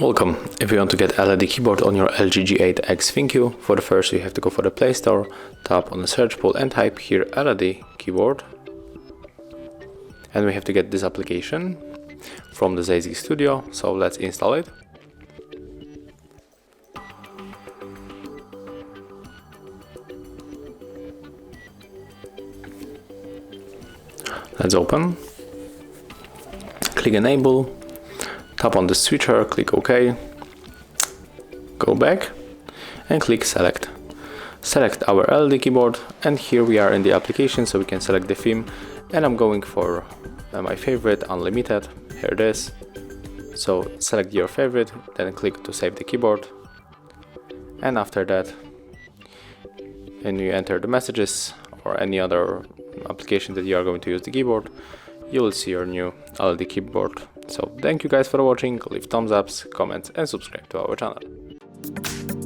Welcome. If you want to get LED keyboard on your LG G8X ThinQ, for the first you have to go for the Play Store, tap on the search pool and type here LED keyboard. And we have to get this application from the ZZ Studio, so let's install it. Let's open. Click enable. Tap on the switcher, click OK, go back and click select. Select our LED keyboard, and here we are in the application, so we can select the theme, and I'm going for my favorite, unlimited. Here it is. So select your favorite, then click to save the keyboard, and after that when you enter the messages or any other application that you are going to use the keyboard, you will see your new LED keyboard. So thank you guys for watching, leave thumbs ups, comments and subscribe to our channel.